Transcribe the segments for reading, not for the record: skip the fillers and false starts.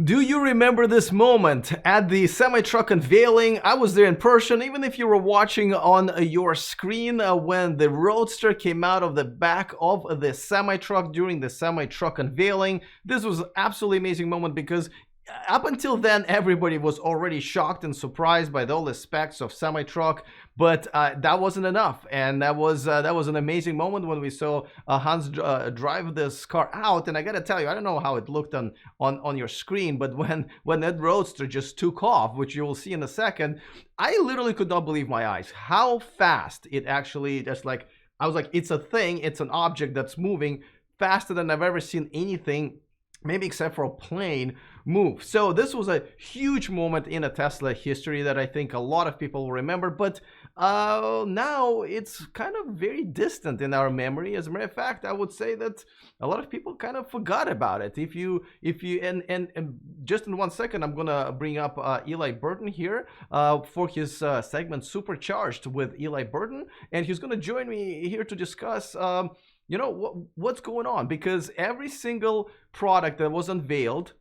Do you remember this moment at the semi-truck unveiling? I was there in person, even if you were watching on your screen when the Roadster came out of the back of the semi-truck during the semi-truck unveiling. This was an absolutely amazing moment because up until then, everybody was already shocked and surprised by all the specs of semi-truck, but that wasn't enough, and that was an amazing moment when we saw Hans drive this car out. And I gotta tell you, I don't know how it looked on your screen, but when that Roadster just took off, which you will see in a second, I literally could not believe my eyes how fast it actually just like I was like, it's a thing, it's an object that's moving faster than I've ever seen anything, maybe except for a plane, move. So this was a huge moment in a Tesla history that I think a lot of people will remember, but now it's kind of very distant in our memory. As a matter of fact, I would say that a lot of people kind of forgot about it. If you and just in 1 second, I'm gonna bring up Eli Burton here for his segment Supercharged with Eli Burton, and he's gonna join me here to discuss what's going on, because every single product that was unveiled,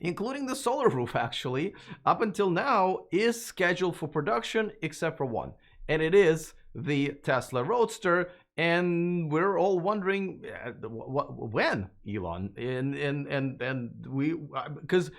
including the solar roof actually, up until now is scheduled for production except for one, and it is the Tesla Roadster. And we're all wondering when, Elon, and we because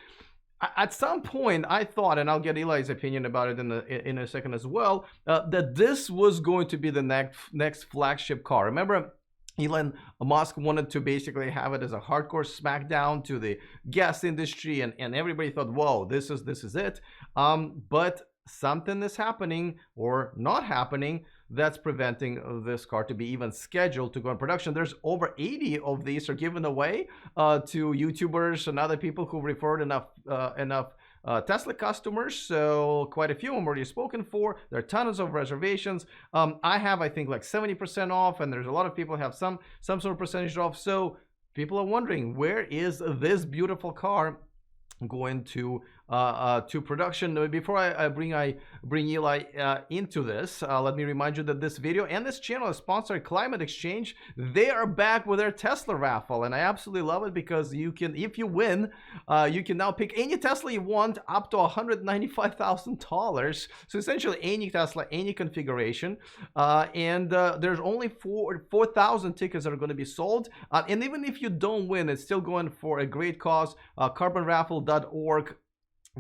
at some point I thought, and I'll get Eli's opinion about it in a second as well, that this was going to be the next flagship car. Remember, Elon Musk wanted to basically have it as a hardcore smackdown to the gas industry, and everybody thought, whoa, this is it. But something is happening or not happening that's preventing this car to be even scheduled to go in production. There's over 80 of these are given away to YouTubers and other people who referred enough Tesla customers, so quite a few of them already spoken for. There are tons of reservations. I have, I think, like 70% off, and there's a lot of people who have some sort of percentage off. So people are wondering, where is this beautiful car going to production? Before I bring Eli into this, let me remind you that this video and this channel is sponsored Climate Exchange. They are back with their Tesla raffle, and I absolutely love it because you can, if you win, you can now pick any Tesla you want up to $195,000. So essentially any Tesla, any configuration, and there's only 4,000 tickets that are going to be sold, and even if you don't win, it's still going for a great cause. Carbonraffle.org.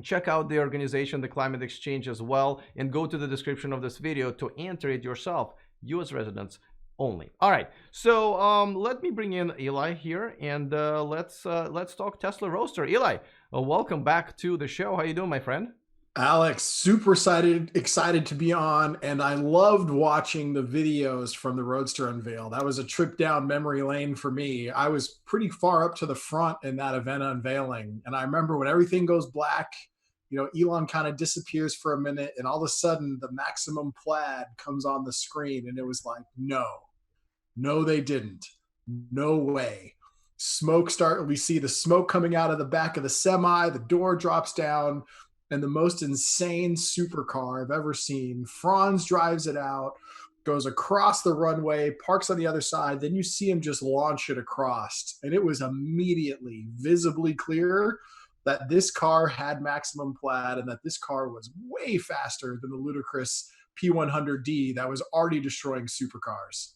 Check out the organization, the Climate Exchange, as well, and go to the description of this video to enter it yourself. U.S. residents only. All right, so let me bring in Eli here, and let's talk Tesla Roadster. Eli, welcome back to the show. How you doing, my friend? Alex, super excited to be on, and I loved watching the videos from the Roadster unveil. That was a trip down memory lane for me. I was pretty far up to the front in that event unveiling, and I remember when everything goes black, Elon kind of disappears for a minute, and all of a sudden the Maximum Plaid comes on the screen, and it was like, no, they didn't. No way. We see the smoke coming out of the back of the semi, the door drops down, and the most insane supercar I've ever seen. Franz drives it out, goes across the runway, parks on the other side. Then you see him just launch it across. And it was immediately visibly clear that this car had Maximum Plaid and that this car was way faster than the ludicrous P100D that was already destroying supercars.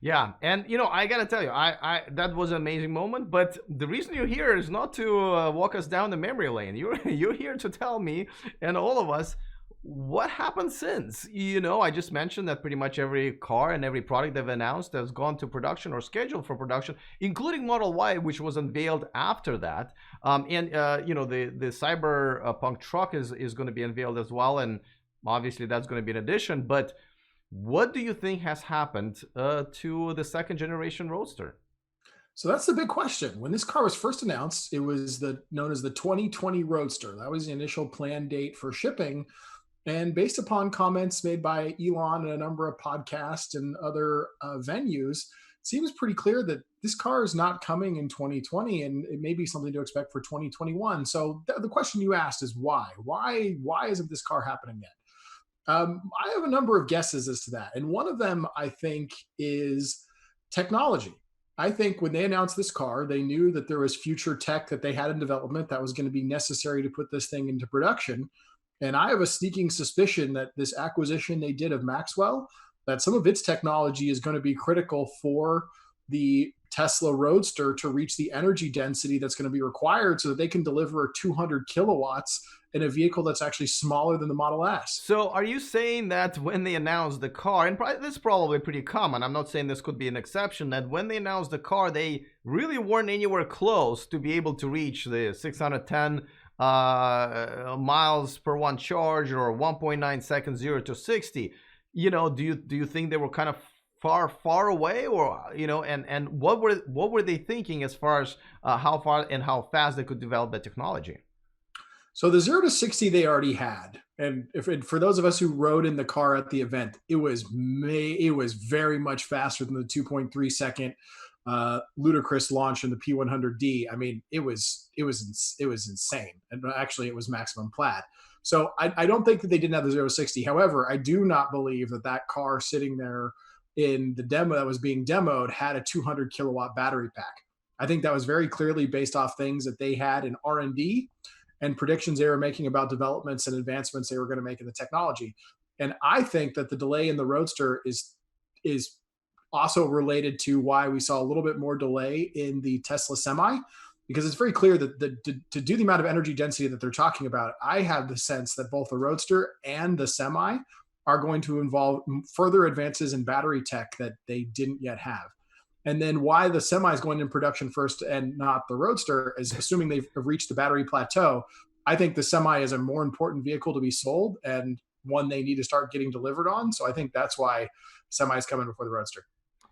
Yeah, and I gotta tell you, I that was an amazing moment. But the reason you're here is not to walk us down the memory lane. You're here to tell me and all of us what happened since. I just mentioned that pretty much every car and every product they've announced has gone to production or scheduled for production, including Model Y, which was unveiled after that. The Cyberpunk truck is going to be unveiled as well, and obviously that's going to be an addition. But what do you think has happened to the second generation Roadster? So that's the big question. When this car was first announced, it was known as the 2020 Roadster. That was the initial planned date for shipping. And based upon comments made by Elon and a number of podcasts and other venues, it seems pretty clear that this car is not coming in 2020, and it may be something to expect for 2021. So the question you asked is why? Why isn't this car happening yet? I have a number of guesses as to that. And one of them, I think, is technology. I think when they announced this car, they knew that there was future tech that they had in development that was going to be necessary to put this thing into production. And I have a sneaking suspicion that this acquisition they did of Maxwell, that some of its technology is going to be critical for the Tesla Roadster to reach the energy density that's going to be required so that they can deliver 200 kilowatts in a vehicle that's actually smaller than the Model S. So are you saying that when they announced the car, and this is probably pretty common, I'm not saying this could be an exception, that when they announced the car, they really weren't anywhere close to be able to reach the 610 miles per one charge or 1.9 seconds 0 to 60? Do you think they were kind of far away, or and what were they thinking as far as how far and how fast they could develop the technology? So the 0 to 60 they already had. And for those of us who rode in the car at the event, it was very much faster than the 2.3 second ludicrous launch in the P100D. I mean, it was insane. And actually it was maximum plaid. So I don't think that they didn't have the 0 to 60. However, I do not believe that that car sitting there in the demo that was being demoed had a 200 kilowatt battery pack. I think that was very clearly based off things that they had in R&D and predictions they were making about developments and advancements they were going to make in the technology. And I think that the delay in the Roadster is also related to why we saw a little bit more delay in the Tesla Semi, because it's very clear that to do the amount of energy density that they're talking about, I have the sense that both the Roadster and the Semi are going to involve further advances in battery tech that they didn't yet have. And then why the Semi is going in production first and not the Roadster is assuming they've reached the battery plateau. I think the Semi is a more important vehicle to be sold and one they need to start getting delivered on. So I think that's why Semi is coming before the Roadster.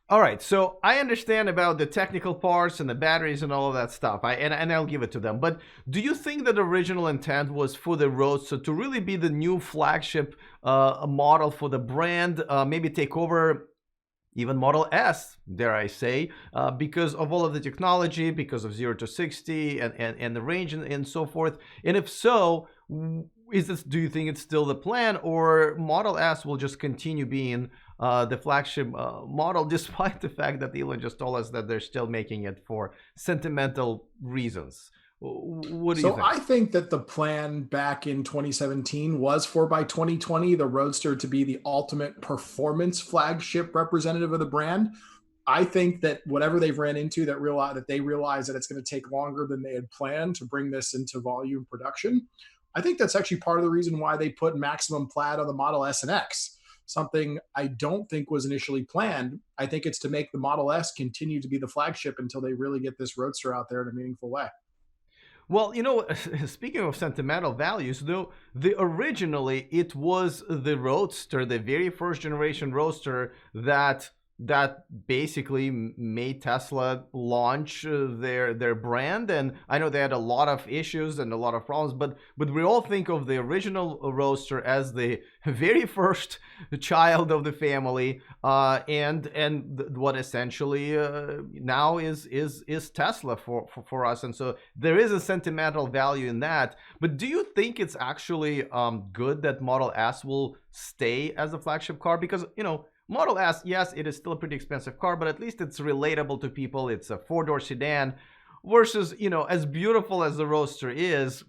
All right, so I understand about the technical parts and the batteries and all of that stuff, and I'll give it to them. But do you think that the original intent was for the Roadster to really be the new flagship model for the brand, maybe take over even Model S, dare I say, because of all of the technology, because of 0 to 60 and the range and so forth? And if so, do you think it's still the plan, or Model S will just continue being the flagship model, despite the fact that Elon just told us that they're still making it for sentimental reasons? What do you think? So I think that the plan back in 2017 was for by 2020, the Roadster to be the ultimate performance flagship representative of the brand. I think that whatever they've ran into that they realize that it's going to take longer than they had planned to bring this into volume production. I think that's actually part of the reason why they put maximum plaid on the Model S and X, something I don't think was initially planned. I think it's to make the Model S continue to be the flagship until they really get this Roadster out there in a meaningful way. Well, speaking of sentimental values, though, originally it was the Roadster, the very first generation Roadster that basically made Tesla launch their brand. And I know they had a lot of issues and a lot of problems, but we all think of the original Roadster as the very first child of the family, and what essentially now is Tesla for us. And so there is a sentimental value in that. But do you think it's actually good that Model S will stay as a flagship car? Because Model S, yes, it is still a pretty expensive car, but at least it's relatable to people. It's a four-door sedan versus, as beautiful as the Roadster is,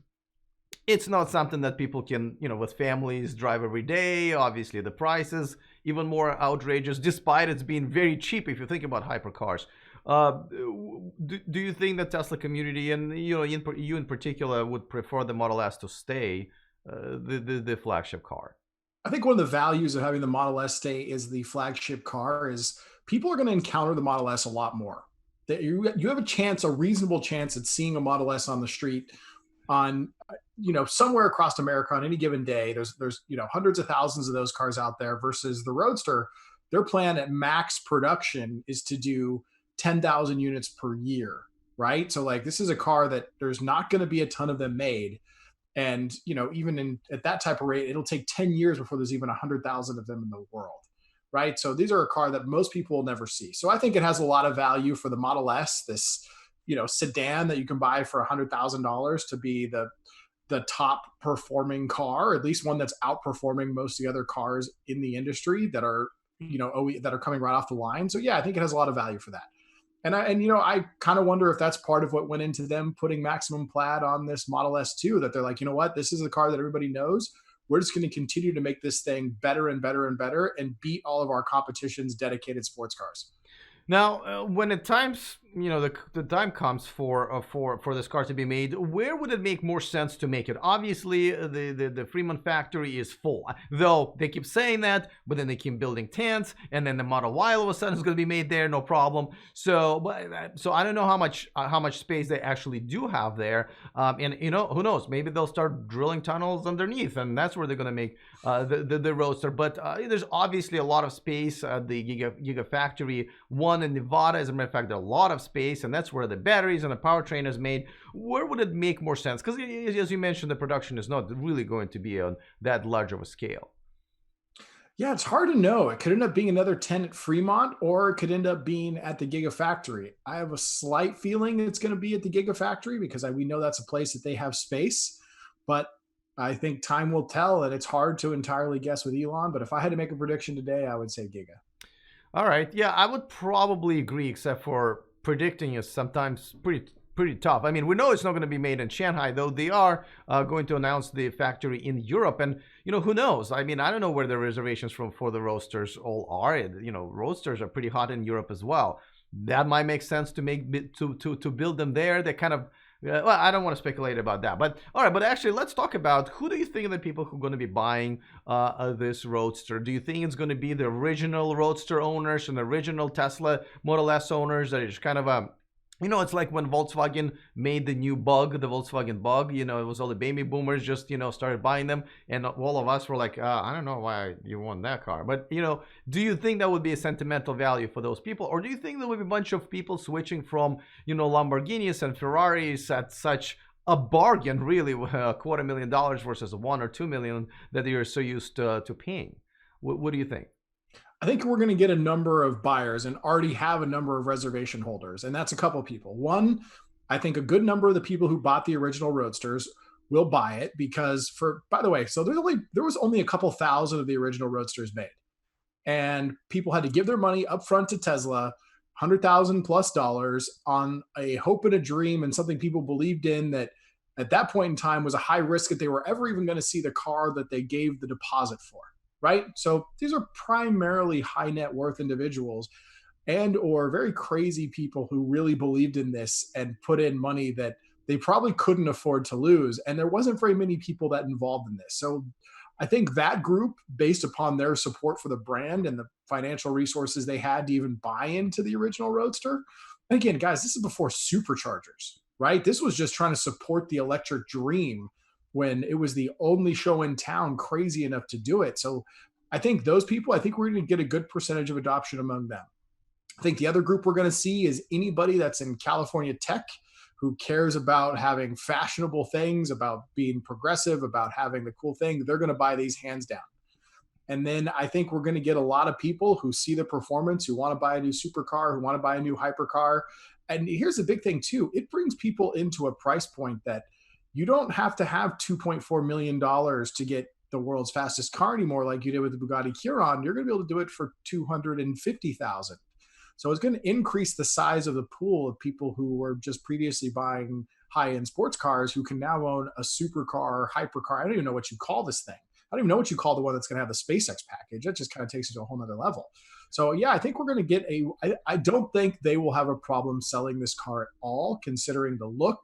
it's not something that people can, with families drive every day. Obviously, the price is even more outrageous, despite it's being very cheap if you think about hypercars. Do you think the Tesla community and you in particular would prefer the Model S to stay the flagship car? I think one of the values of having the Model S stay is the flagship car is people are going to encounter the Model S a lot more. That you have a reasonable chance at seeing a Model S on the street on, somewhere across America on any given day. There's hundreds of thousands of those cars out there versus the Roadster. Their plan at max production is to do 10,000 units per year, right? So this is a car that there's not going to be a ton of them made. And, even at that type of rate, it'll take 10 years before there's even 100,000 of them in the world, right? So these are a car that most people will never see. So I think it has a lot of value for the Model S, this, sedan that you can buy for $100,000 to be the top performing car, or at least one that's outperforming most of the other cars in the industry that are, that are coming right off the line. So yeah, I think it has a lot of value for that. And you know, I kind of wonder if that's part of what went into them putting maximum plaid on this Model S too, that they're like, you know what, this is the car that everybody knows. We're just going to continue to make this thing better and better and better and beat all of our competition's dedicated sports cars. Now, when the times, the time comes for this car to be made, where would it make more sense to make it? Obviously, the Fremont factory is full, though they keep saying that, but then they keep building tents, and then the Model Y all of a sudden is going to be made there, no problem. So, so I don't know how much space they actually do have there, and who knows? Maybe they'll start drilling tunnels underneath, and that's where they're going to make the Roadster. But there's obviously a lot of space at the Gigafactory 1 in Nevada. As a matter of fact, there are a lot of space, and that's where the batteries and the powertrain is made. Where would it make more sense? Because as you mentioned, the production is not really going to be on that large of a scale. Yeah, it's hard to know. It could end up being another 10 at Fremont, or it could end up being at the Gigafactory. I have a slight feeling it's going to be at the Gigafactory because we know that's a place that they have space. But I think time will tell, and it's hard to entirely guess with Elon. But if I had to make a prediction today, I would say Giga. All right. Yeah, I would probably agree, except for predicting is sometimes pretty tough. I mean, we know it's not going to be made in Shanghai, though they are going to announce the factory in Europe. And, who knows? I mean, I don't know where the reservations for the Roadsters all are. Roadsters are pretty hot in Europe as well. That might make sense to to build them there. They kind of, well, I don't want to speculate about that. But all right, but actually, let's talk about who do you think are the people who are going to be buying this Roadster? Do you think it's going to be the original Roadster owners and the original Tesla Model S owners that is kind of it's like when Volkswagen made the new Bug, the Volkswagen Bug, it was all the baby boomers just, started buying them. And all of us were like, I don't know why you want that car. But, do you think that would be a sentimental value for those people? Or do you think there would be a bunch of people switching from, Lamborghinis and Ferraris at such a bargain, really, $250,000 versus $1 or $2 million that you're so used to paying? What do you think? I think we're going to get a number of buyers and already have a number of reservation holders. And that's a couple of people. One, I think a good number of the people who bought the original Roadsters will buy it because by the way, so there was only a couple thousand of the original Roadsters made. And people had to give their money up front to Tesla, $100,000+ on a hope and a dream and something people believed in that at that point in time was a high risk that they were ever even going to see the car that they gave the deposit for. Right? So these are primarily high net worth individuals and or very crazy people who really believed in this and put in money that they probably couldn't afford to lose. And there wasn't very many people that involved in this. So I think that group, based upon their support for the brand and the financial resources they had to even buy into the original Roadster. And again, guys, this is before superchargers, right? This was just trying to support the electric dream when it was the only show in town crazy enough to do it. So I think those people, I think we're going to get a good percentage of adoption among them. I think the other group we're going to see is anybody that's in California tech who cares about having fashionable things, about being progressive, about having the cool thing. They're going to buy these hands down. And then I think we're going to get a lot of people who see the performance, who want to buy a new supercar, who want to buy a new hypercar. And here's the big thing too. It brings people into a price point that you don't have to have $2.4 million to get the world's fastest car anymore like you did with the Bugatti Chiron. You're going to be able to do it for $250,000. So it's going to increase the size of the pool of people who were just previously buying high-end sports cars who can now own a supercar, hypercar. I don't even know what you call this thing. I don't even know what you call the one that's going to have the SpaceX package. That just kind of takes it to a whole nother level. So yeah, I think we're going to get I don't think they will have a problem selling this car at all, considering the look,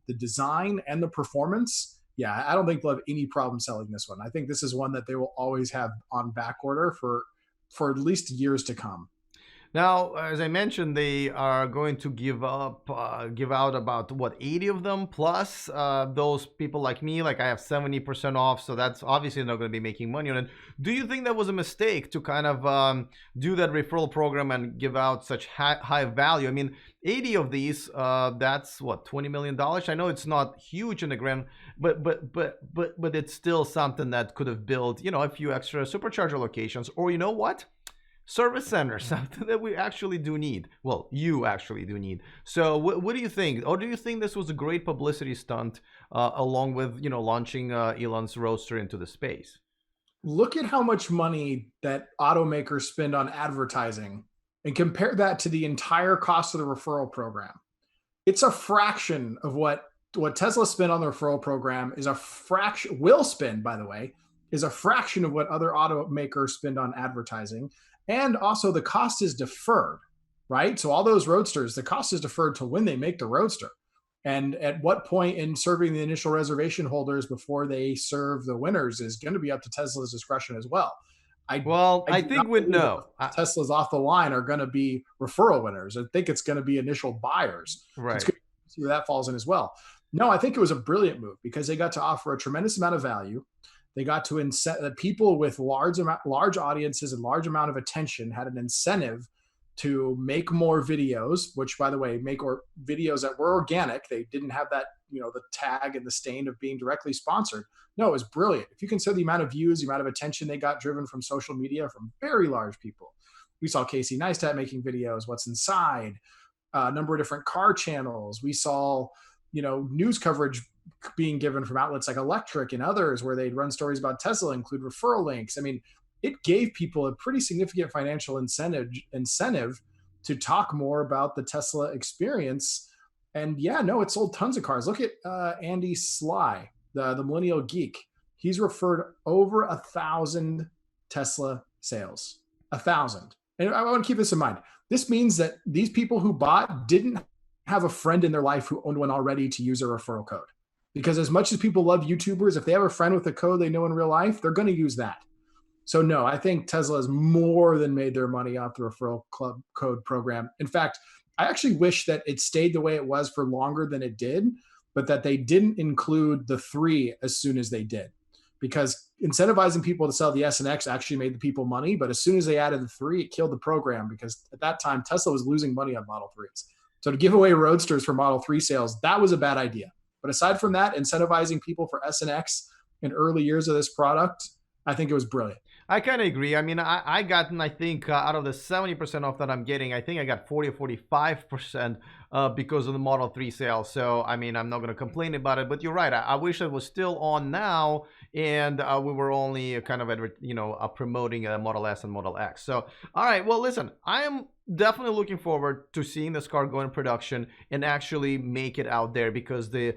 the design, and the performance. Yeah, I don't think they'll have any problem selling this one. I think this is one that they will always have on back order for at least years to come. Now, as I mentioned, they are going to give out about 80 of them plus those people like me, like I have 70% off. So that's obviously not going to be making money on it. Do you think that was a mistake to kind of do that referral program and give out such high value? I mean, 80 of these, that's what, $20 million. I know it's not huge in the grand, but it's still something that could have built, a few extra supercharger locations, or you know what? Service centers, something that we actually do need. Well, you actually do need. So what do you think? Or do you think this was a great publicity stunt along with, launching Elon's Roadster into the space? Look at how much money that automakers spend on advertising and compare that to the entire cost of the referral program, it's a fraction of what Tesla spent on the referral program is a fraction, will spend, by the way, is a fraction of what other automakers spend on advertising. And also the cost is deferred, right? So all those Roadsters, the cost is deferred to when they make the Roadster. And at what point in serving the initial reservation holders before they serve the winners is going to be up to Tesla's discretion as well. I think we know Tesla's off the line are going to be referral winners. I think it's going to be initial buyers. Right. It's going to see where that falls in as well. No, I think it was a brilliant move because they got to offer a tremendous amount of value. They got to incent the people with large audiences and large amount of attention had an incentive to make more videos, which, by the way, videos that were organic. They didn't have that, the tag and the stain of being directly sponsored. No, it was brilliant. If you consider the amount of views, the amount of attention they got driven from social media from very large people. We saw Casey Neistat making videos, What's Inside, a number of different car channels. We saw, news coverage being given from outlets like Electric and others where they'd run stories about Tesla, include referral links. I mean, it gave people a pretty significant financial incentive to talk more about the Tesla experience. And yeah, no, it sold tons of cars. Look at Andy Sly, the millennial geek. He's referred over 1,000 Tesla sales, 1,000. And I want to keep this in mind. This means that these people who bought didn't have a friend in their life who owned one already to use a referral code. Because as much as people love YouTubers, if they have a friend with a code they know in real life, they're going to use that. So no, I think Tesla has more than made their money off the referral club code program. In fact, I actually wish that it stayed the way it was for longer than it did, but that they didn't include the 3 as soon as they did. Because incentivizing people to sell the S and X actually made the people money, but as soon as they added the 3, it killed the program because at that time, Tesla was losing money on Model 3s. So to give away Roadsters for Model 3 sales, that was a bad idea. But aside from that, incentivizing people for S and X in early years of this product, I think it was brilliant. I kind of agree. I mean, I gotten, I think, out of the 70% off that I'm getting, I think I got 40 or 45% because of the Model 3 sales. So, I mean, I'm not going to complain about it. But you're right. I wish it was still on now. And we were only kind of, promoting a Model S and Model X. So, all right. Well, listen, I am definitely looking forward to seeing this car go in production and actually make it out there because the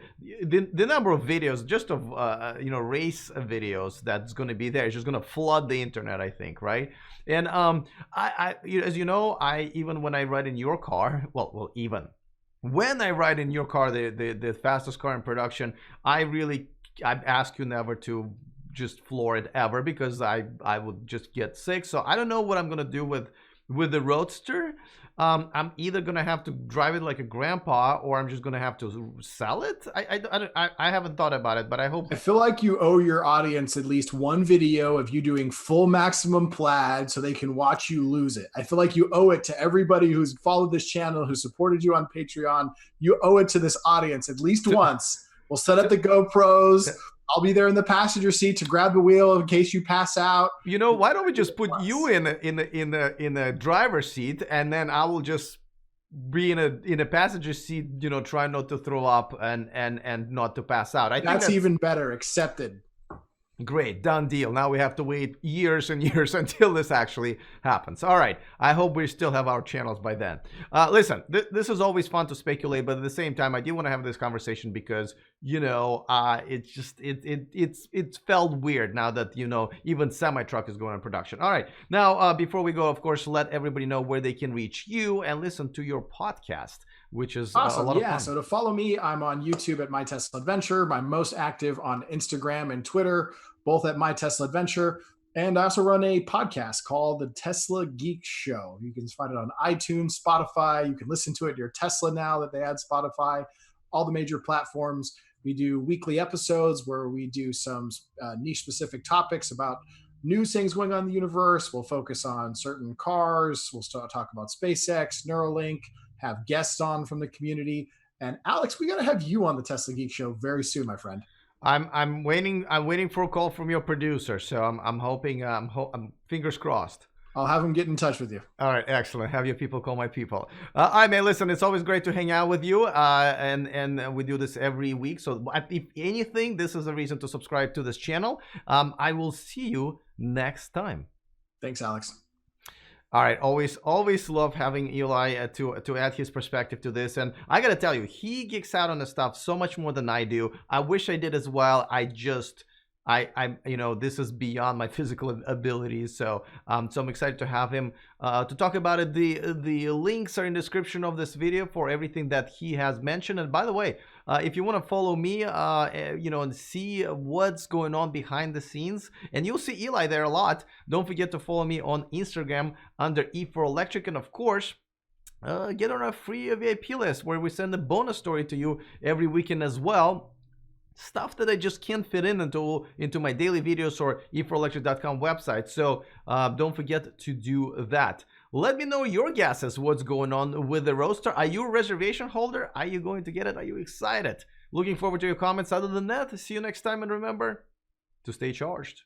number of videos, just of race videos that's going to be there is just going to flood the internet, I think, right? And I as you know, even when I ride in your car, even when I ride in your car, the fastest car in production, I ask you never to just floor it ever because I would just get sick. So I don't know what I'm gonna do with the Roadster. I'm either gonna have to drive it like a grandpa, or I'm just gonna have to sell it. I haven't thought about it, but I hope. I feel like you owe your audience at least one video of you doing full maximum plaid so they can watch you lose it. I feel like you owe it to everybody who's followed this channel, who supported you on Patreon. You owe it to this audience at least once. We'll set up the GoPros. I'll be there in the passenger seat to grab the wheel in case you pass out. Why don't we just put you in the driver's seat, and then I will just be in a passenger seat, try not to throw up and not to pass out. I think that's even better. Accepted. Great, done deal. Now we have to wait years and years until this actually happens. All right, I hope we still have our channels by then. Listen, this is always fun to speculate, but at the same time, I do want to have this conversation because it's just it's felt weird now that even semi-truck is going in production. All right, now before we go, of course, let everybody know where they can reach you and listen to your podcast, which is awesome. A lot of fun. So to follow me, I'm on YouTube at My Tesla Adventure. I'm most active on Instagram and Twitter, both at My Tesla Adventure. And I also run a podcast called The Tesla Geek Show. You can find it on iTunes, Spotify. You can listen to it in your Tesla now that they add Spotify, all the major platforms. We do weekly episodes where we do some niche-specific topics about new things going on in the universe. We'll focus on certain cars. We'll talk about SpaceX, Neuralink, have guests on from the community. And Alex, we got to have you on the Tesla Geek Show very soon, my friend. I'm waiting for a call from your producer, so I'm hoping. I'm fingers crossed. I'll have him get in touch with you. All right, excellent. Have your people call my people. All right, man. Listen, it's always great to hang out with you, and we do this every week. So if anything, this is a reason to subscribe to this channel. I will see you next time. Thanks, Alex. All right, always love having Eli to add his perspective to this, and I gotta tell you, he geeks out on the stuff so much more than I do. I wish I did as well. I you know, this is beyond my physical abilities, so I'm excited to have him to talk about it. The links are in the description of this video for everything that he has mentioned. And by the way, if you want to follow me, you know, and see what's going on behind the scenes, and you'll see Eli there a lot. Don't forget to follow me on Instagram under E4Electric, and of course, get on our free VIP list where we send a bonus story to you every weekend as well. Stuff that I just can't fit in into my daily videos or e4electric.com website. So don't forget to do that. Let me know your guesses. What's going on with the Roadster? Are you a reservation holder? Are you going to get it? Are you excited? Looking forward to your comments. Other than that, see you next time, and remember to stay charged.